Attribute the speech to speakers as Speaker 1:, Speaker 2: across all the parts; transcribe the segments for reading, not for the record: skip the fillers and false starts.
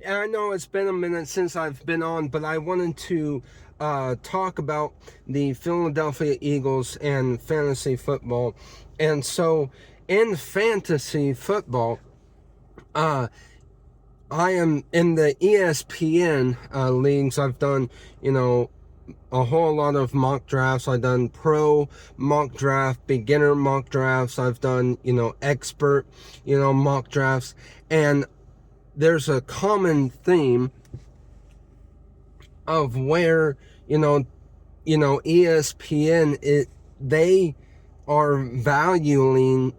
Speaker 1: And I know it's been a minute since I've been on, but I wanted to talk about the Philadelphia Eagles and fantasy football. And so, in fantasy football, uh, I am in the ESPN leagues. I've done, a whole lot of mock drafts. I've done pro mock draft, beginner mock drafts. I've done, expert, mock drafts. And there's a common theme of where ESPN they are valuing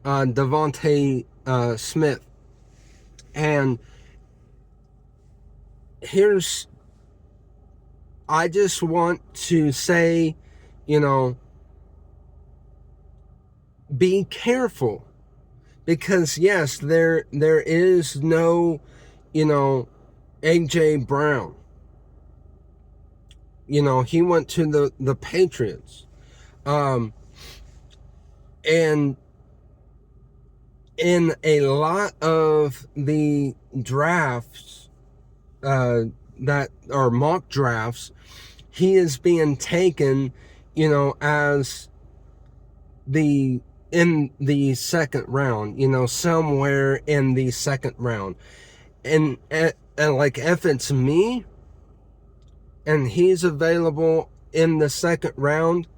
Speaker 1: Devontae Smith. And here's I just want to say, be careful, because yes, there is no, AJ Brown. He went to the Patriots. And in a lot of the drafts that are mock drafts, he is being taken, as in the second round, somewhere in the second round. And like, if it's me and he's available in the second round,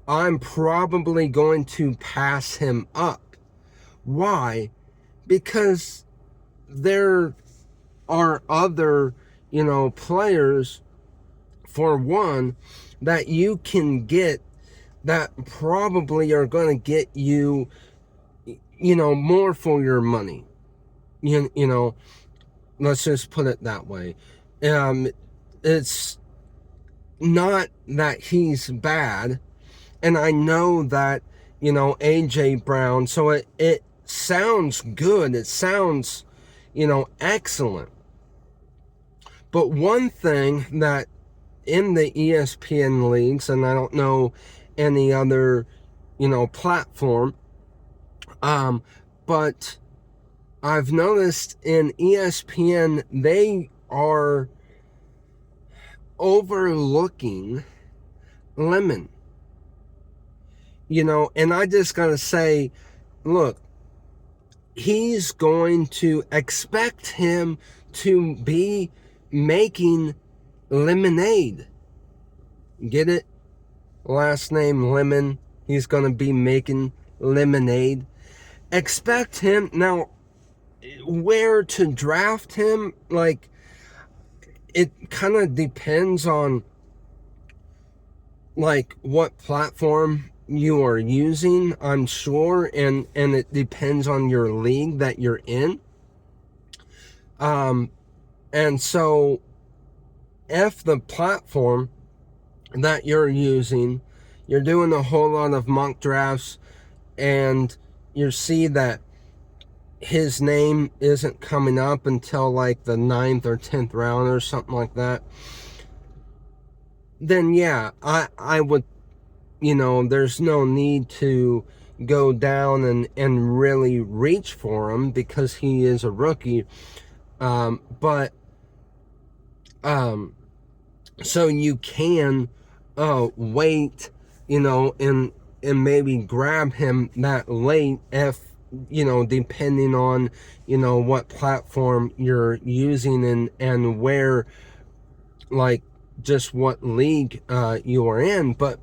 Speaker 1: I'm probably going to pass him up. Why? Because there are other, players, for one, that you can get that probably are going to get you, more for your money. Let's just put it that way. It's not that he's bad, and I know that, AJ Brown, so it sounds good. It sounds, excellent. But one thing that in the ESPN leagues, and I don't know any other, platform, but I've noticed in ESPN, they are overlooking Lemon. And I just gotta say, look, he's going to expect him to be making lemonade. Get it? Last name Lemon. He's going to be making lemonade. Expect him. Now, where to draft him, like, it kind of depends on, like, what platform you are using, I'm sure, and it depends on your league that you're in. And so if the platform that you're using, you're doing a whole lot of mock drafts, and you see that his name isn't coming up until like the 9th or 10th round or something like that, then yeah, I would, there's no need to go down and really reach for him because he is a rookie. But so you can wait, and maybe grab him that late if, depending on, what platform you're using and where, like, just what league you are in. But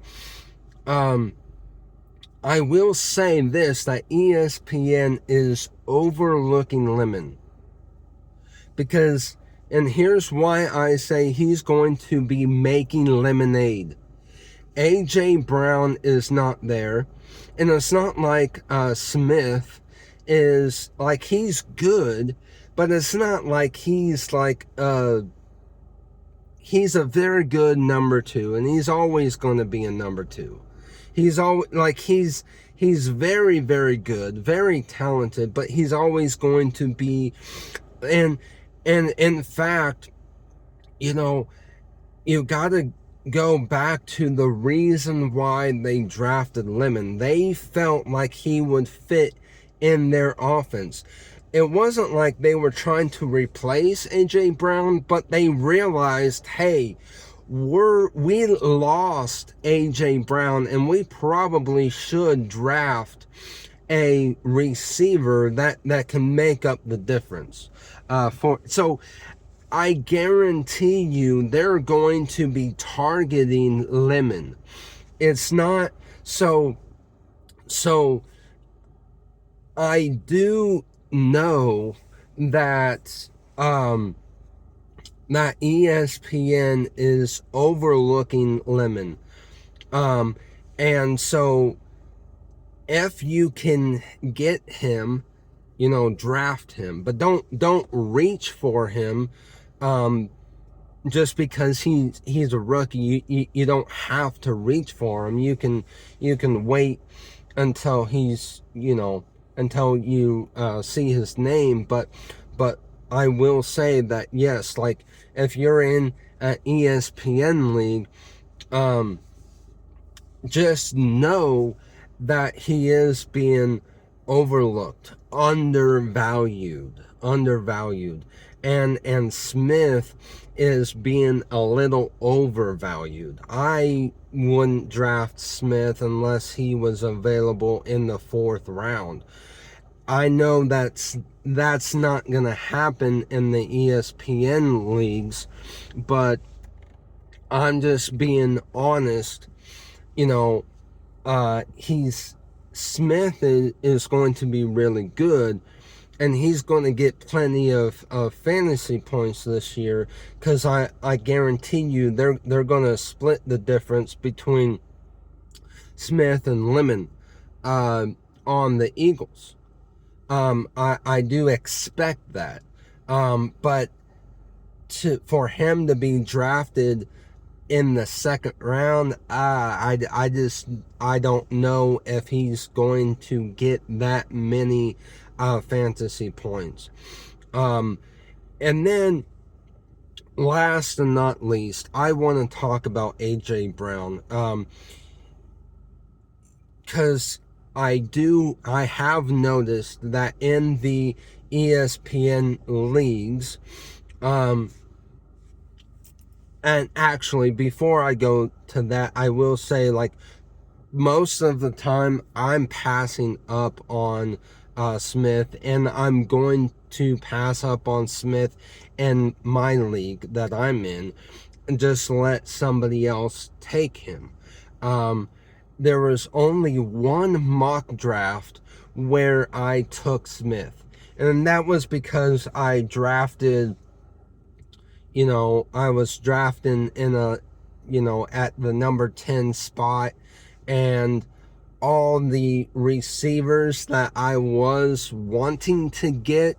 Speaker 1: I will say this, that ESPN is overlooking Lemon. Because, and here's why I say he's going to be making lemonade. AJ Brown is not there. And it's not like Smith is, like, he's good, but it's not like he's like he's a very good number two, and he's always going to be a number two. He's always, like, he's very, very good, very talented, but he's always going to be, and in fact, you gotta go back to the reason why they drafted Lemon. They felt like he would fit in their offense. it wasn't like they were trying to replace AJ Brown, but they realized, hey, we lost AJ Brown, and we probably should draft a receiver that can make up the difference. So I guarantee you they're going to be targeting Lemon. It's not so. I do know that that ESPN is overlooking Lemon. And so if you can get him, draft him, but don't reach for him just because he's a rookie. You don't have to reach for him. You can wait until he's, until you see his name. But I will say that, yes, like if you're in an ESPN league, just know that he is being overlooked, undervalued, and Smith is being a little overvalued. I wouldn't draft Smith unless he was available in the 4th round. I know that's not going to happen in the ESPN leagues, but I'm just being honest. Smith is going to be really good, and he's going to get plenty of fantasy points this year, because I guarantee you they're going to split the difference between Smith and Lemon on the Eagles. I do expect that, but for him to be drafted in the 2nd round, I don't know if he's going to get that many fantasy points. And then last and not least, I want to talk about AJ Brown, because I have noticed that in the ESPN leagues, and actually, before I go to that, I will say, like, most of the time I'm passing up on Smith, and I'm going to pass up on Smith in my league that I'm in, and just let somebody else take him. There was only one mock draft where I took Smith, and that was because I drafted, I was drafting in a, at the number 10 spot, and all the receivers that I was wanting to get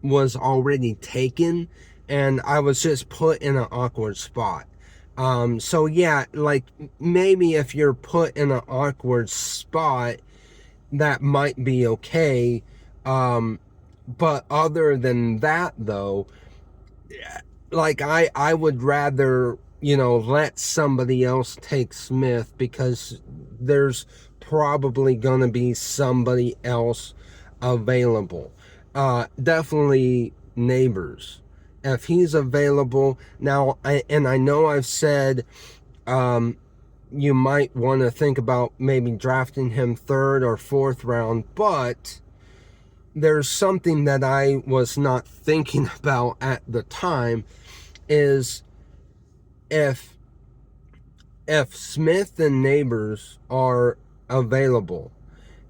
Speaker 1: was already taken, and I was just put in an awkward spot. So yeah, like, maybe if you're put in an awkward spot, that might be okay. But other than that, though, like, I would rather, let somebody else take Smith, because there's probably going to be somebody else available. Definitely Neighbors, if he's available. Now, I know I've said you might want to think about maybe drafting him 3rd or 4th round, but there's something that I was not thinking about at the time, is if Smith and Neighbors are available,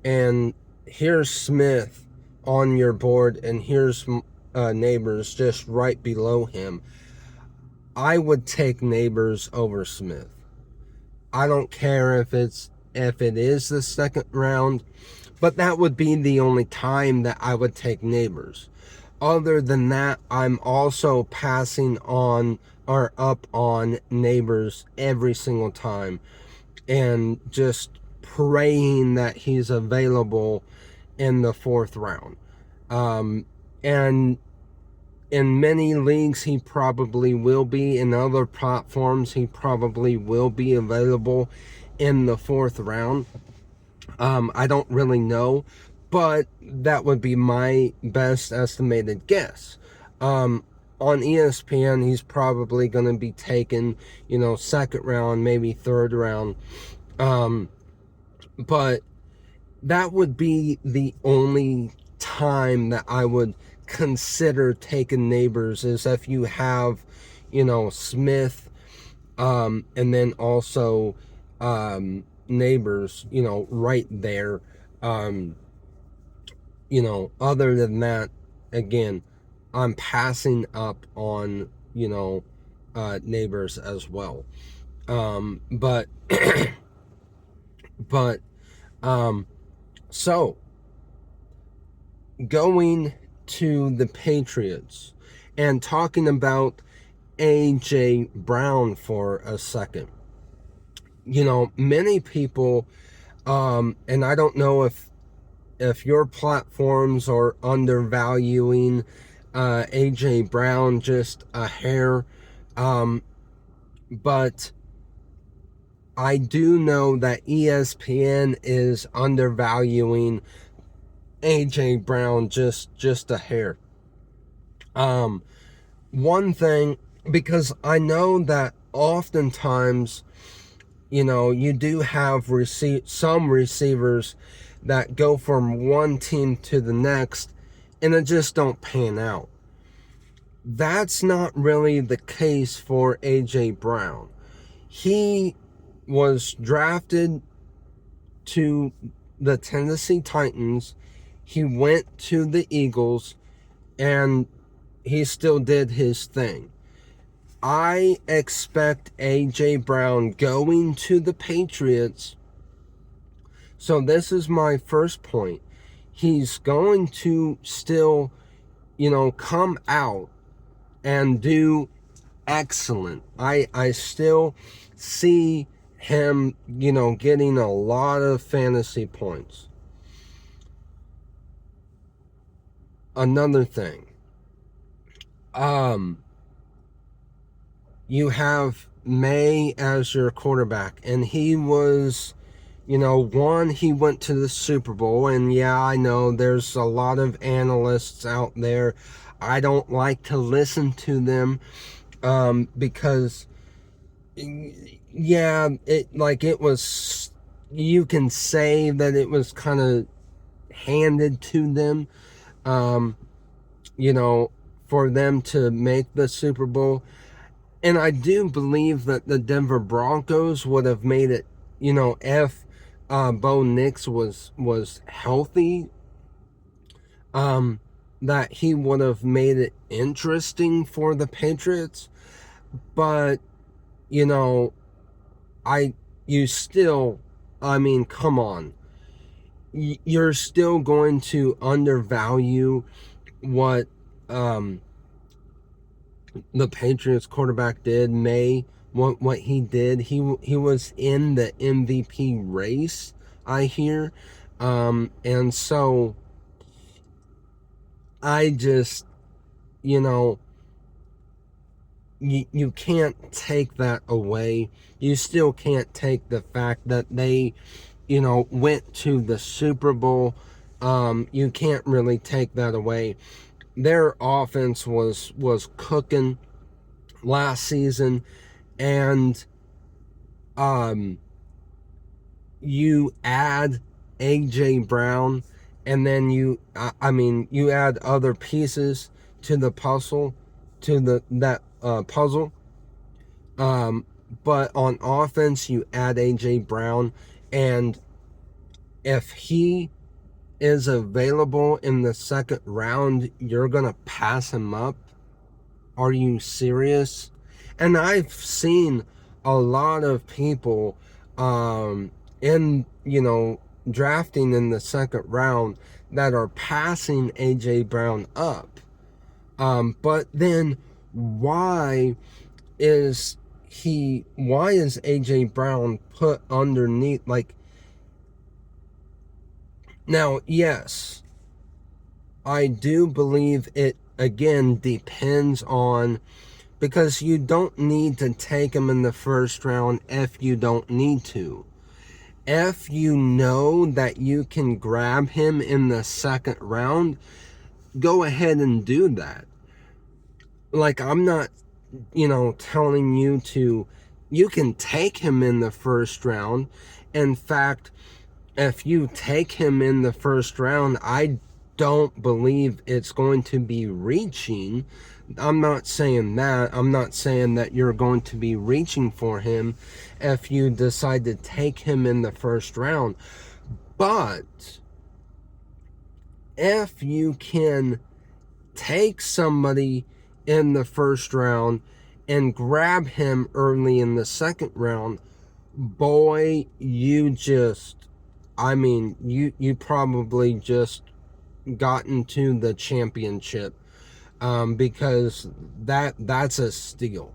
Speaker 1: and here's Smith on your board, and here's Neighbors just right below him, I would take Neighbors over Smith. I don't care if it is the 2nd round, but that would be the only time that I would take Neighbors. Other than that, I'm also passing on or up on Neighbors every single time, and just praying that he's available in the 4th round. And in many leagues, he probably will be. In other platforms, he probably will be available in the 4th round. I don't really know, but that would be my best estimated guess. On ESPN, he's probably going to be taken, second round, maybe third round. But that would be the only time that I would consider taking Neighbors, is if you have, Smith, and then also Neighbors, right there. Other than that, again, I'm passing up on, Neighbors as well. But so going to the Patriots and talking about AJ Brown for a second. Many people, and I don't know if your platforms are undervaluing AJ Brown just a hair, but I do know that ESPN is undervaluing AJ Brown just a hair. One thing, because I know that oftentimes, you do have some receivers that go from one team to the next and it just don't pan out. That's not really the case for AJ Brown. He was drafted to the Tennessee Titans. He went to the Eagles, and he still did his thing. I expect AJ Brown going to the Patriots. So this is my first point. He's going to still, come out and do excellent. I still see him, getting a lot of fantasy points. Another thing, you have May as your quarterback, and he was, he went to the Super Bowl, and yeah, I know there's a lot of analysts out there. I don't like to listen to them, because, yeah, it was, you can say that it was kind of handed to them, for them to make the Super Bowl. And I do believe that the Denver Broncos would have made it, if Bo Nix was healthy, that he would have made it interesting for the Patriots. But, come on. You're still going to undervalue what the Patriots quarterback did, what he did. He was in the MVP race, I hear. And so I just, you can't take that away. You still can't take the fact that they, went to the Super Bowl. You can't really take that away. Their offense was cooking last season, and you add AJ Brown, and then you add other pieces to the puzzle, puzzle. But on offense, you add AJ Brown, and if he is available in the second round, you're gonna pass him up? Are you serious? And I've seen a lot of people in drafting in the second round that are passing AJ Brown up. But then why is AJ Brown put underneath? Now, yes, I do believe it, again, depends on, because you don't need to take him in the first round if you don't need to. if you know that you can grab him in the second round, go ahead and do that. Like, I'm not, telling you to, you can take him in the first round. In fact, if you take him in the first round, I don't believe it's going to be reaching. I'm not saying that. I'm not saying that you're going to be reaching for him if you decide to take him in the first round. But if you can take somebody in the first round and grab him early in the second round, boy, you probably just gotten to the championship, because that's a steal.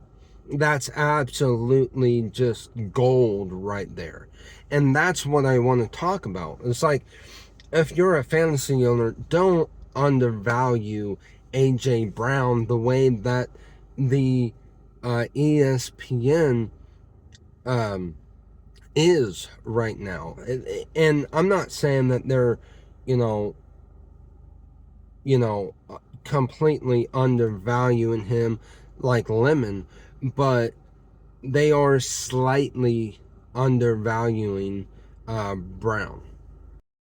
Speaker 1: That's absolutely just gold right there. And that's what I want to talk about. It's like, if you're a fantasy owner, don't undervalue AJ Brown the way that the ESPN is right now. And I'm not saying that they're, you know, completely undervaluing him like Lemon, but they are slightly undervaluing Brown.